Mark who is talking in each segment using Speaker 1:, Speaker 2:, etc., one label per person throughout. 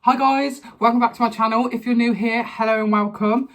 Speaker 1: Hi guys, welcome back to my channel. If you're new here, hello and welcome.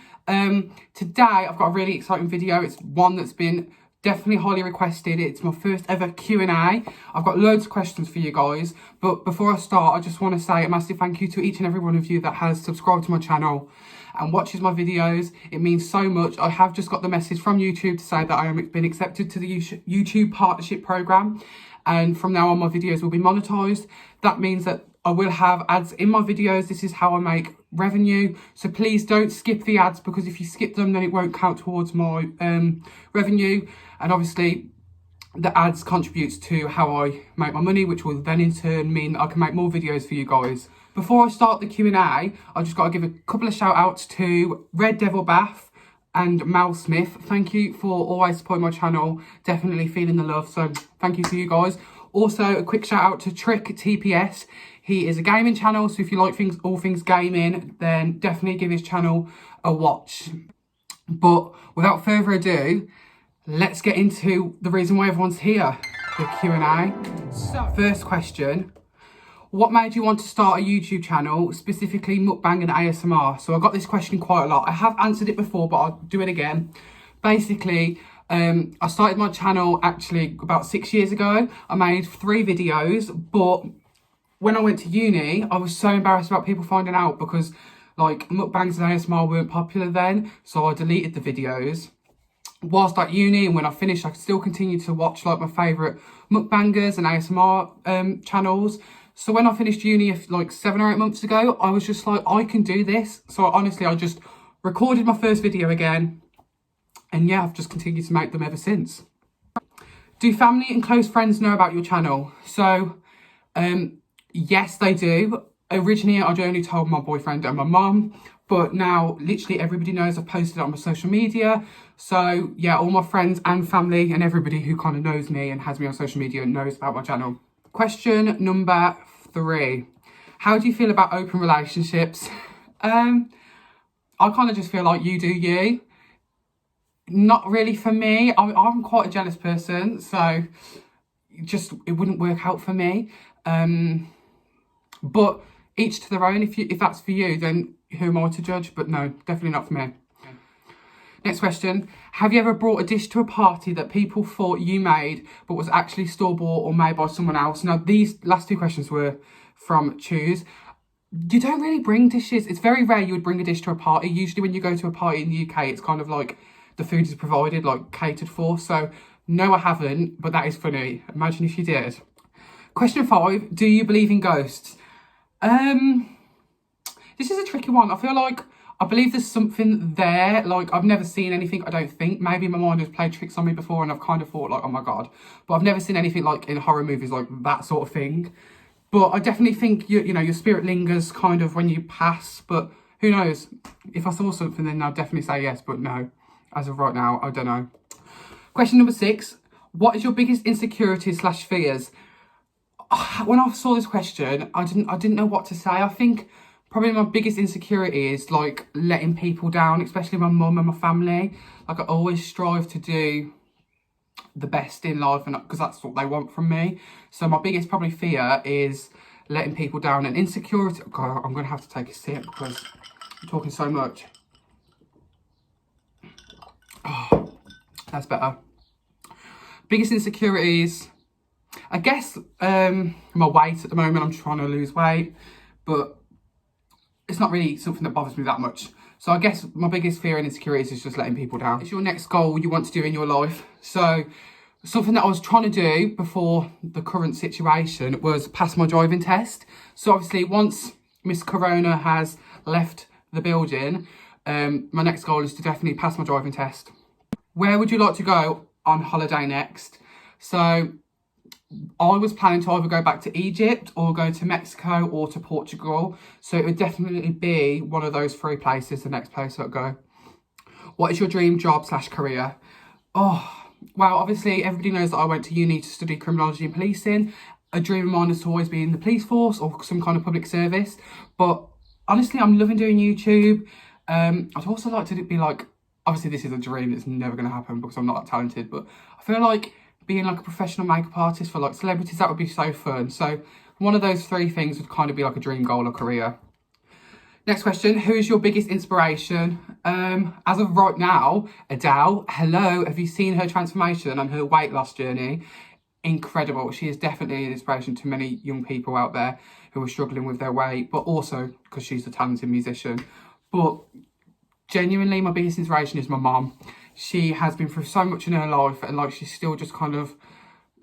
Speaker 1: Today I've got a really exciting video. It's one that's been definitely highly requested. It's my first ever Q&A. I've got loads of questions for you guys, but before I start, I just want to say a massive thank you to each and every one of you that has subscribed to my channel and watches my videos. It means so much. I have just got the message from YouTube to say that I am been accepted to the YouTube partnership program, and from now on my videos will be monetized. That means that I will have ads in my videos. This is how I make revenue. So please don't skip the ads, because if you skip them, then it won't count towards my revenue. And obviously the ads contributes to how I make my money, which will then in turn mean that I can make more videos for you guys. Before I start the Q&A, I just got to give a couple of shout outs to Red Devil Bath and Mal Smith. Thank you for always supporting my channel. Definitely feeling the love. So thank you to you guys. Also, a quick shout out to Trick TPS. He is a gaming channel, so if you like all things gaming, then definitely give his channel a watch. But without further ado, let's get into the reason why everyone's here, the Q&A. So, first question, what made you want to start a YouTube channel, specifically mukbang and ASMR? So I got this question quite a lot. I have answered it before, but I'll do it again. Basically, I started my channel actually about 6 years ago. I made 3 videos, but when I went to uni, I was so embarrassed about people finding out, because like mukbangs and ASMR weren't popular then, so I deleted the videos. Whilst at uni, and when I finished, I still continued to watch like my favourite mukbangers and ASMR channels. So when I finished uni like 7 or 8 months ago, I was just like, I can do this. So honestly, I just recorded my first video again, and yeah, I've just continued to make them ever since. Do family and close friends know about your channel? So, yes, they do. Originally, I'd only told my boyfriend and my mum, but now literally everybody knows. I've posted it on my social media. So yeah, all my friends and family and everybody who kind of knows me and has me on social media knows about my channel. Question number 3. How do you feel about open relationships? I kind of just feel like you do you. Not really for me. I'm quite a jealous person, so it wouldn't work out for me. But each to their own. If that's for you, then who am I to judge? But no, definitely not for me. Next question. Have you ever brought a dish to a party that people thought you made but was actually store-bought or made by someone else? Now, these last 2 questions were from Choose. You don't really bring dishes. It's very rare you would bring a dish to a party. Usually when you go to a party in the UK, it's kind of like the food is provided, like catered for. So no, I haven't, but that is funny. Imagine if you did. Question 5. Do you believe in ghosts? This is a tricky one. I feel like I believe there's something there. Like, I've never seen anything, I don't think. Maybe my mind has played tricks on me before and I've kind of thought like, oh my God. But I've never seen anything like in horror movies, like that sort of thing. But I definitely think, you know, your spirit lingers kind of when you pass. But who knows? If I saw something, then I'd definitely say yes. But no, as of right now, I don't know. Question number 6. What is your biggest insecurity/fears? When I saw this question, I didn't know what to say. I think probably my biggest insecurity is like letting people down, especially my mum and my family. Like, I always strive to do the best in life, and because that's what they want from me. So my biggest probably fear is letting people down, and insecurity. God, I'm gonna have to take a sip because I'm talking so much. Oh, that's better. Biggest insecurities, I guess, my weight at the moment. I'm trying to lose weight, but it's not really something that bothers me that much. So I guess my biggest fear and insecurities is just letting people down. It's your next goal you want to do in your life. So something that I was trying to do before the current situation was pass my driving test. So obviously once Miss Corona has left the building, my next goal is to definitely pass my driving test. Where would you like to go on holiday next? So I was planning to either go back to Egypt or go to Mexico or to Portugal. So it would definitely be one of those 3 places, the next place I'd go. What is your dream job/career? Oh, well, obviously everybody knows that I went to uni to study criminology and policing. A dream of mine is to always be in the police force or some kind of public service. But honestly, I'm loving doing YouTube. I'd also like to be like, obviously this is a dream, it's never going to happen because I'm not that talented, but I feel like being like a professional makeup artist for like celebrities, that would be so fun. So one of those 3 things would kind of be like a dream goal or career. Next question, who is your biggest inspiration? As of right now, Adele. Hello, have you seen her transformation and her weight loss journey? Incredible. She is definitely an inspiration to many young people out there who are struggling with their weight, but also because she's a talented musician. But genuinely, my biggest inspiration is my mom. She has been through so much in her life, and like she's still just kind of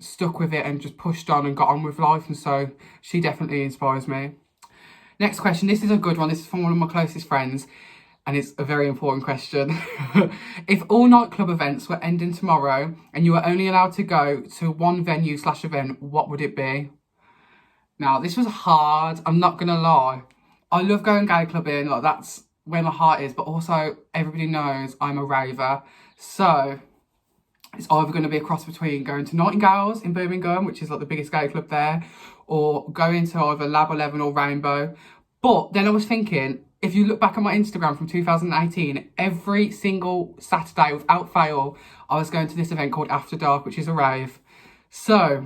Speaker 1: stuck with it and just pushed on and got on with life, and so she definitely inspires me. Next question, this is a good one. This is from one of my closest friends, and it's a very important question. If all nightclub events were ending tomorrow and you were only allowed to go to one venue/event, what would it be? Now, this was hard, I'm not gonna lie. I love going gay clubbing, like that's where my heart is, but also everybody knows I'm a raver. So it's either going to be a cross between going to Nightingales in Birmingham, which is like the biggest gay club there, or going to either Lab 11 or Rainbow. But then I was thinking, if you look back at my Instagram from 2018, every single Saturday without fail, I was going to this event called After Dark, which is a rave. So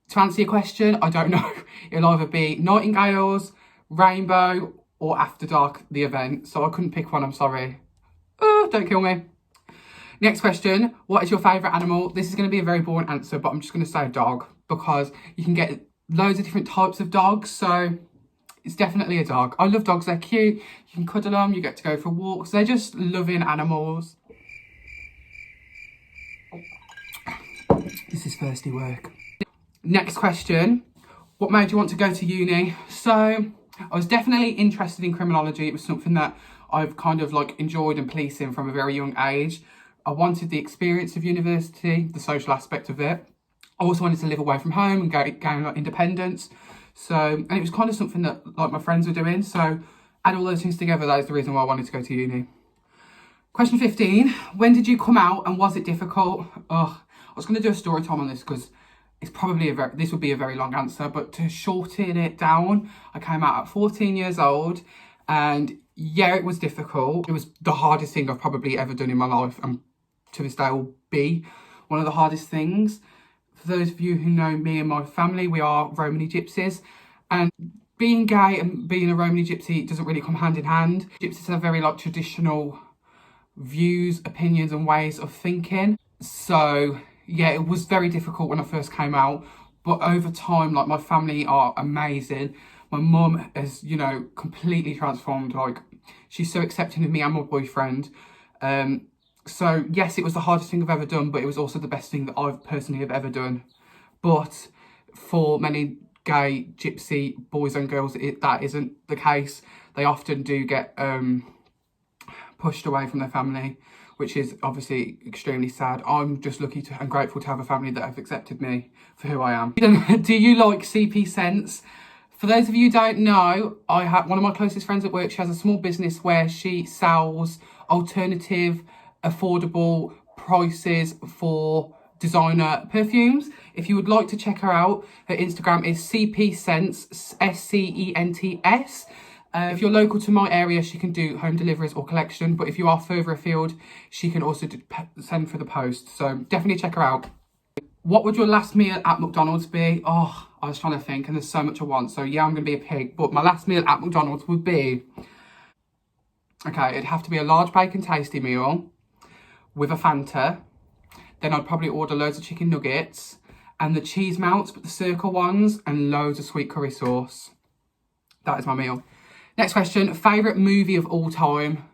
Speaker 1: to answer your question, I don't know. It'll either be Nightingales, Rainbow, or After Dark, the event. So I couldn't pick one, I'm sorry. Don't kill me. Next question, what is your favourite animal? This is going to be a very boring answer, but I'm just going to say dog, because you can get loads of different types of dogs, so it's definitely a dog. I love dogs, they're cute, you can cuddle them, you get to go for walks, they're just loving animals. This is thirsty work. Next question, what made you want to go to uni? So I was definitely interested in criminology. It was something that I've kind of like enjoyed and policing from a very young age. I wanted the experience of university, the social aspect of it. I also wanted to live away from home and gain like independence. So, and it was kind of something that like my friends were doing. So add all those things together, that is the reason why I wanted to go to uni. Question 15, when did you come out and was it difficult? I was going to do a story time on this because it's probably this would be a very long answer, but to shorten it down, I came out at 14 years old, and yeah, it was difficult. It was the hardest thing I've probably ever done in my life, and to this day will be one of the hardest things. For those of you who know me and my family, we are Romany gypsies, and being gay and being a Romany gypsy doesn't really come hand in hand. Gypsies have very like traditional views, opinions and ways of thinking. So yeah, it was very difficult when I first came out, but over time, like my family are amazing. My mum has, you know, completely transformed. Like she's so accepting of me and my boyfriend. So yes, it was the hardest thing I've ever done, but it was also the best thing that I've personally have ever done. But for many gay gypsy boys and girls, that isn't the case. They often do get pushed away from their family, which is obviously extremely sad. I'm just lucky and grateful to have a family that have accepted me for who I am. Do you like CP scents? For those of you who don't know, I have one of my closest friends at work. She has a small business where she sells alternative, affordable prices for designer perfumes. If you would like to check her out, her Instagram is CP Scents, SCENTS. If you're local to my area, she can do home deliveries or collection. But if you are further afield, she can also send for the post. So definitely check her out. What would your last meal at McDonald's be? Oh, I was trying to think, and there's so much I want. So yeah, I'm going to be a pig. But my last meal at McDonald's would be... Okay, it'd have to be a large bacon tasty meal with a Fanta. Then I'd probably order loads of chicken nuggets and the cheese melts, but the circle ones, and loads of sweet curry sauce. That is my meal. Next question, favourite movie of all time?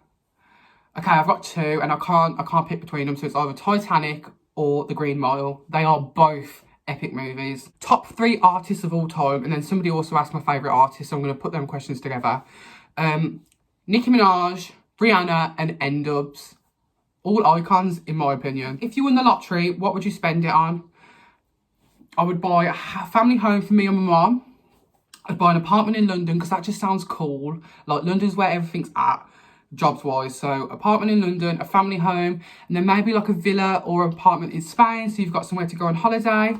Speaker 1: Okay, I've got two and I can't pick between them, so it's either Titanic or The Green Mile. They are both epic movies. Top 3 artists of all time, and then somebody also asked my favourite artist, so I'm going to put them questions together. Nicki Minaj, Rihanna and N-Dubs. All icons in my opinion. If you won the lottery, what would you spend it on? I would buy a family home for me and my mum. I'd buy an apartment in London because that just sounds cool. Like London's where everything's at, jobs wise. So apartment in London, a family home, and then maybe like a villa or apartment in Spain, so you've got somewhere to go on holiday.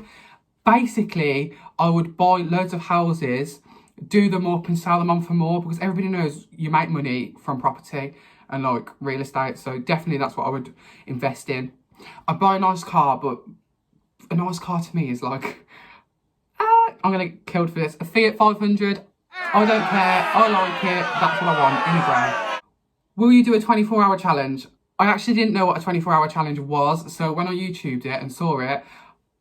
Speaker 1: Basically, I would buy loads of houses, do them up and sell them on for more, because everybody knows you make money from property and like real estate. So definitely that's what I would invest in. I'd buy a nice car, but a nice car to me is like... I'm going to get killed for this. A Fiat 500, I don't care, I like it, that's what I want in a gram. Will you do a 24-hour challenge? I actually didn't know what a 24-hour challenge was, so when I YouTubed it and saw it,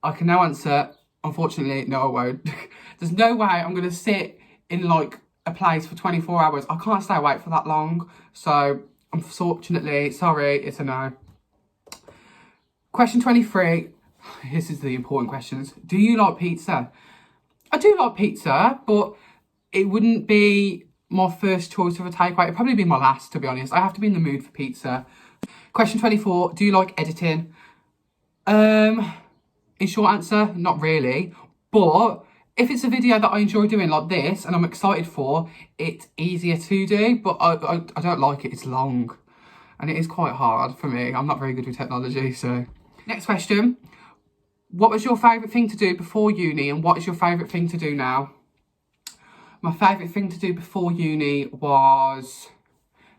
Speaker 1: I can now answer, unfortunately, no I won't. There's no way I'm going to sit in like a place for 24 hours. I can't stay awake for that long, so unfortunately, sorry, it's a no. Question 23, this is the important questions. Do you like pizza? I do like pizza, but it wouldn't be my first choice of a takeaway. It'd probably be my last, to be honest. I have to be in the mood for pizza. Question 24, do you like editing? In short answer, not really. But if it's a video that I enjoy doing like this and I'm excited for, it's easier to do, but I don't like it. It's long and it is quite hard for me. I'm not very good with technology, so. Next question. What was your favourite thing to do before uni and what is your favourite thing to do now? My favourite thing to do before uni was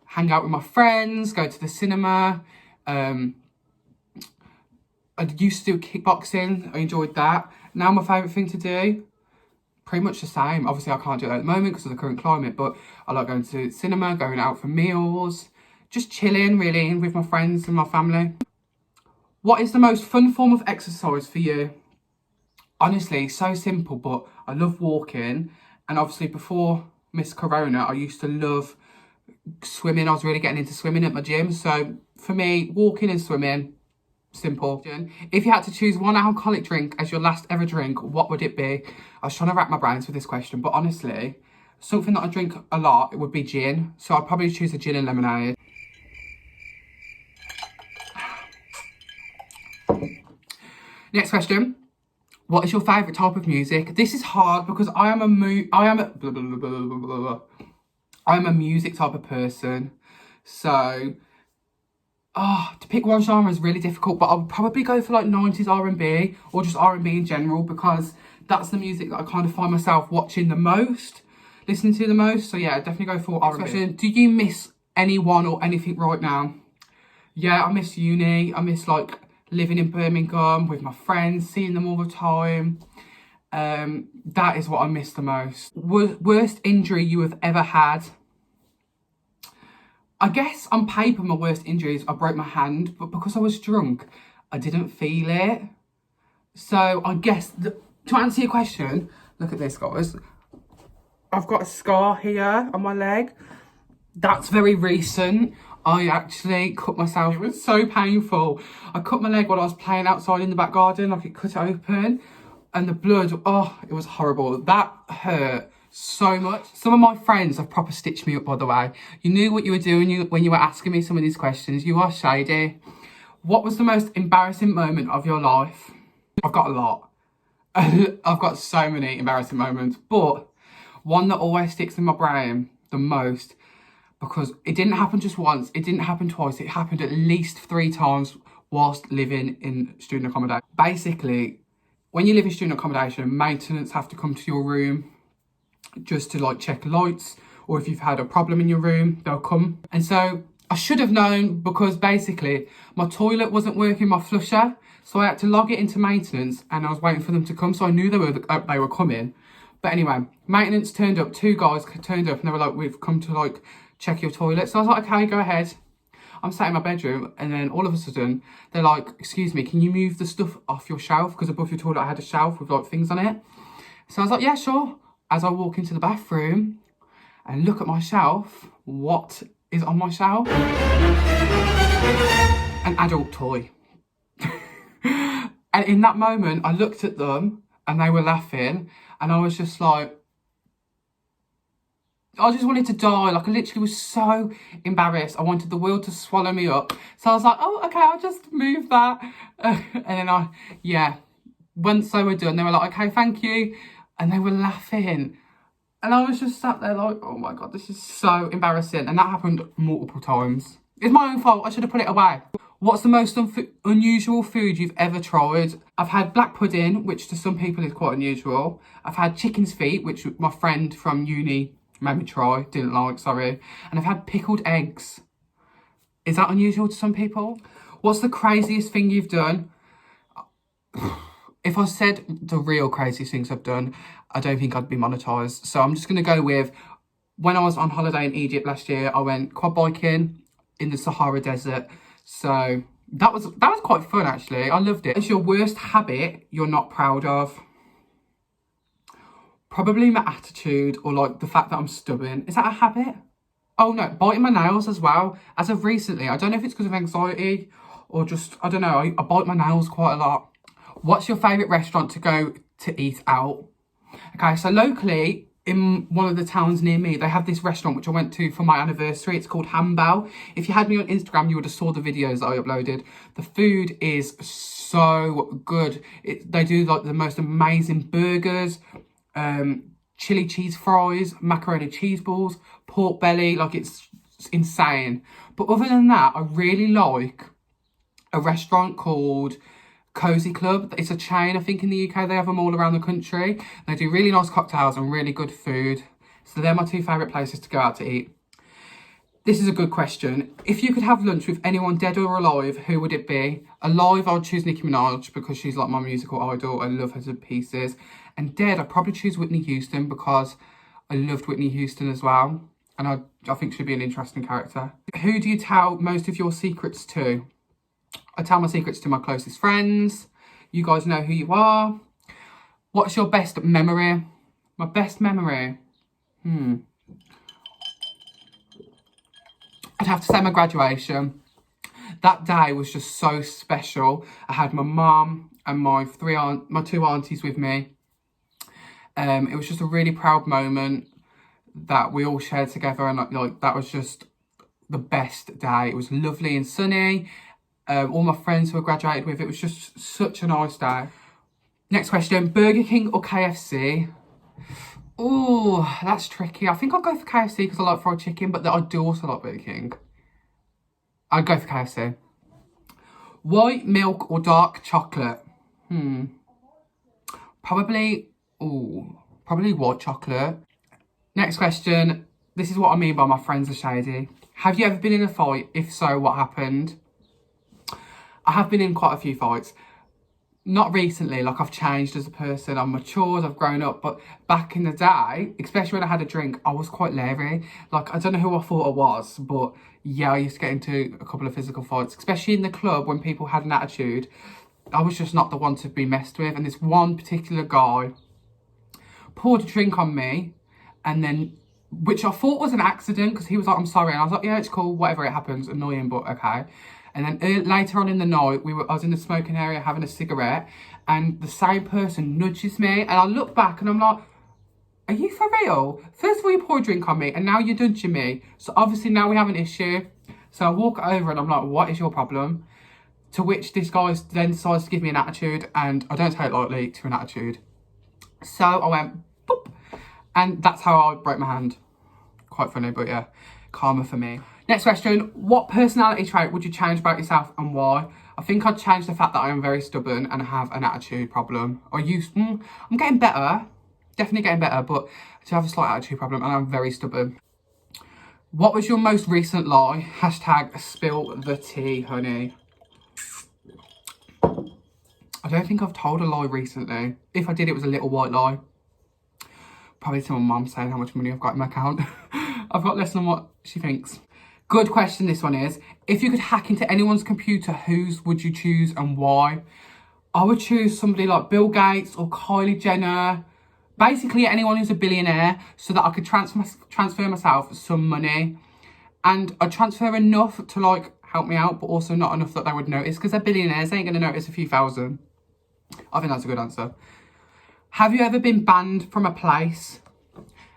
Speaker 1: hang out with my friends, go to the cinema. I used to do kickboxing. I enjoyed that. Now my favourite thing to do, pretty much the same. Obviously I can't do that at the moment because of the current climate, but I like going to the cinema, going out for meals, just chilling really with my friends and my family. What is the most fun form of exercise for you? Honestly, so simple, but I love walking. And obviously before Miss Corona, I used to love swimming. I was really getting into swimming at my gym. So for me, walking and swimming, simple. If you had to choose one alcoholic drink as your last ever drink, what would it be? I was trying to wrap my brains with this question, but honestly, something that I drink a lot, it would be gin. So I'd probably choose a gin and lemonade. Next question. What is your favourite type of music? This is hard because I am a music type of person. So, to pick one genre is really difficult, but I would probably go for like 90s R&B or just R&B in general because that's the music that I kind of find myself watching the most, listening to the most. So yeah, definitely go for R&B. Do you miss anyone or anything right now? Yeah, I miss uni. I miss like living in Birmingham with my friends, seeing them all the time. That is what I miss the most. Worst injury you have ever had? I guess on paper my worst injuries, I broke my hand, but because I was drunk, I didn't feel it. So I guess, to answer your question, look at this guys. I've got a scar here on my leg. That's very recent. I actually cut myself. It was so painful. I cut my leg while I was playing outside in the back garden. Like it cut it open and the blood, oh, it was horrible. That hurt so much. Some of my friends have proper stitched me up, by the way. You knew what you were doing when you were asking me some of these questions. You are shady. What was the most embarrassing moment of your life? I've got a lot. I've got so many embarrassing moments, but one that always sticks in my brain the most, because it didn't happen just once, it didn't happen twice, it happened at least 3 times whilst living in student accommodation. Basically, when you live in student accommodation, maintenance have to come to your room just to like check lights, or if you've had a problem in your room, they'll come. And so I should have known because basically my toilet wasn't working, my flusher, so I had to log it into maintenance and I was waiting for them to come, so I knew they were coming. But anyway, maintenance turned up, 2 guys turned up and they were like, we've come to like check your toilet. So I was like, okay, go ahead. I'm sat in my bedroom and then all of a sudden they're like, excuse me, can you move the stuff off your shelf? Because above your toilet I had a shelf with like things on it. So I was like, yeah, sure. As I walk into the bathroom and look at my shelf, what is on my shelf? An adult toy. And in that moment, I looked at them and they were laughing and I was just like, I just wanted to die. Like I literally was so embarrassed. I wanted the world to swallow me up. So I was like, oh, okay, I'll just move that. And then once they were done, they were like, okay, thank you. And they were laughing. And I was just sat there like, oh my God, this is so embarrassing. And that happened multiple times. It's my own fault. I should have put it away. What's the most unusual food you've ever tried? I've had black pudding, which to some people is quite unusual. I've had chicken's feet, which my friend from uni made me try, didn't like, sorry. And I've had pickled eggs. Is that unusual to some people? What's the craziest thing you've done? If I said the real crazy things I've done, I don't think I'd be monetized. So I'm just going to go with, when I was on holiday in Egypt last year, I went quad biking in the Sahara Desert. So that was quite fun, actually. I loved it. What's your worst habit you're not proud of? Probably my attitude, or like the fact that I'm stubborn. Is that a habit? Oh no, biting my nails as well. As of recently, I don't know if it's because of anxiety or just, I don't know, I bite my nails quite a lot. What's your favourite restaurant to go to eat out? Okay, so locally, in one of the towns near me, they have this restaurant which I went to for my anniversary. It's called Hambao. If you had me on Instagram, you would have saw the videos that I uploaded. The food is so good. They do like the most amazing burgers, chili cheese fries, macaroni cheese balls, pork belly. Like, it's insane. But other than that, I really like a restaurant called Cozy Club. It's a chain, I think, in the UK. They have them all around the country. They do really nice cocktails and really good food. So they're my two favourite places to go out to eat. This is a good question. If you could have lunch with anyone dead or alive, who would it be? Alive, I would choose Nicki Minaj because she's like my musical idol. I love her to pieces. And dead, I'd probably choose Whitney Houston because I loved Whitney Houston as well. And I think she'd be an interesting character. Who do you tell most of your secrets to? I tell my secrets to my closest friends. You guys know who you are. What's your best memory? My best memory? I'd have to say my graduation. That day was just so special. I had my mum and my two aunties with me. It was just a really proud moment that we all shared together, and like that was just the best day. It was lovely and sunny. All my friends who I graduated with, it was just such a nice day. Next question, Burger King or KFC? Oh, that's tricky. I think I'll go for KFC because I like fried chicken, but I do also like Burger King. I'd go for KFC. White milk or dark chocolate? Probably white chocolate. Next question. This is what I mean by my friends are shady. Have you ever been in a fight? If so, what happened? I have been in quite a few fights. Not recently, like I've changed as a person, I've matured, I've grown up, but back in the day, especially when I had a drink, I was quite leery. Like, I don't know who I thought I was, but yeah, I used to get into a couple of physical fights, especially in the club when people had an attitude. I was just not the one to be messed with, and this one particular guy poured a drink on me, and then, which I thought was an accident, because he was like, I'm sorry, and I was like, yeah, it's cool, whatever, it happens, annoying, but okay. And then later on in the night, I was in the smoking area having a cigarette, and the same person nudges me, and I look back and I'm like, are you for real? First of all, you pour a drink on me, and now you're nudging me. So obviously now we have an issue. So I walk over and I'm like, what is your problem? To which this guy then decides to give me an attitude, and I don't take lightly to an attitude. So I went, boop, and that's how I broke my hand. Quite funny, but yeah, karma for me. Next question, what personality trait would you change about yourself and why? I think I'd change the fact that I am very stubborn and have an attitude problem. I'm getting better, definitely getting better, but I do have a slight attitude problem and I'm very stubborn. What was your most recent lie? Hashtag spill the tea, honey. I don't think I've told a lie recently. If I did, it was a little white lie. Probably to my mum saying how much money I've got in my account. I've got less than what she thinks. Good question this one is. If you could hack into anyone's computer, whose would you choose and why? I would choose somebody like Bill Gates or Kylie Jenner. Basically anyone who's a billionaire, so that I could transfer myself some money. And I'd transfer enough to like help me out, but also not enough that they would notice, because they're billionaires, they ain't going to notice a few thousand. I think that's a good answer. Have you ever been banned from a place?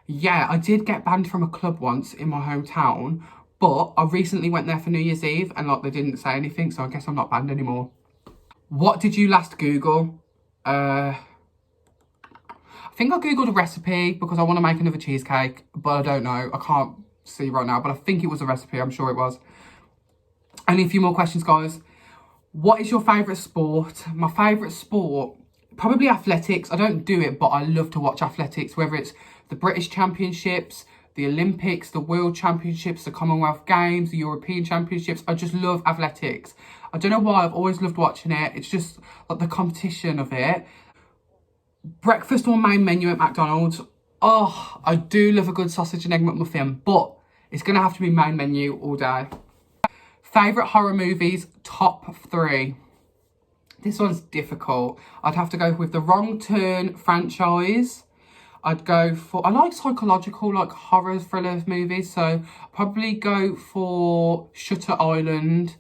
Speaker 1: Yeah, I did get banned from a club once in my hometown, but I recently went there for New Year's Eve and like they didn't say anything, so I guess I'm not banned anymore. What did you last Google? I think I Googled a recipe because I want to make another cheesecake, but I don't know. I can't see right now, but I think it was a recipe. I'm sure it was. Only a few more questions, guys. What is your favourite sport? My favourite sport? Probably athletics. I don't do it, but I love to watch athletics, whether it's the British Championships, the Olympics, the World Championships, the Commonwealth Games, the European Championships. I just love athletics. I don't know why, I've always loved watching it. It's just like the competition of it. Breakfast or main menu at McDonald's. Oh, I do love a good sausage and egg McMuffin, but it's going to have to be main menu all day. Favourite horror movies, top 3. This one's difficult. I'd have to go with the Wrong Turn franchise. I'd go for, I like psychological, like horror thriller movies, so probably go for Shutter Island,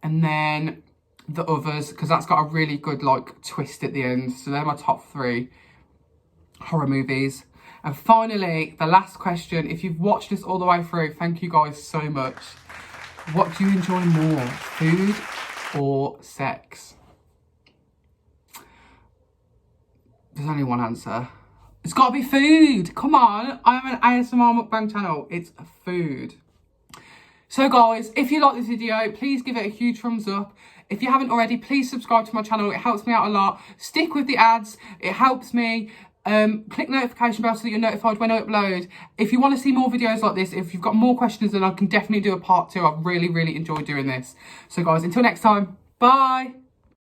Speaker 1: and then the others, because that's got a really good like twist at the end. So they're my top 3 horror movies. And finally, the last question, if you've watched this all the way through, thank you guys so much. What do you enjoy more, food or sex? There's only one answer. It's got to be food. Come on. I'm an ASMR mukbang channel. It's food. So guys, if you like this video, please give it a huge thumbs up. If you haven't already, please subscribe to my channel. It helps me out a lot. Stick with the ads. It helps me. Click notification bell so that you're notified when I upload. If you want to see more videos like this, if you've got more questions, then I can definitely do a part 2. I've really, really enjoyed doing this. So guys, until next time, bye.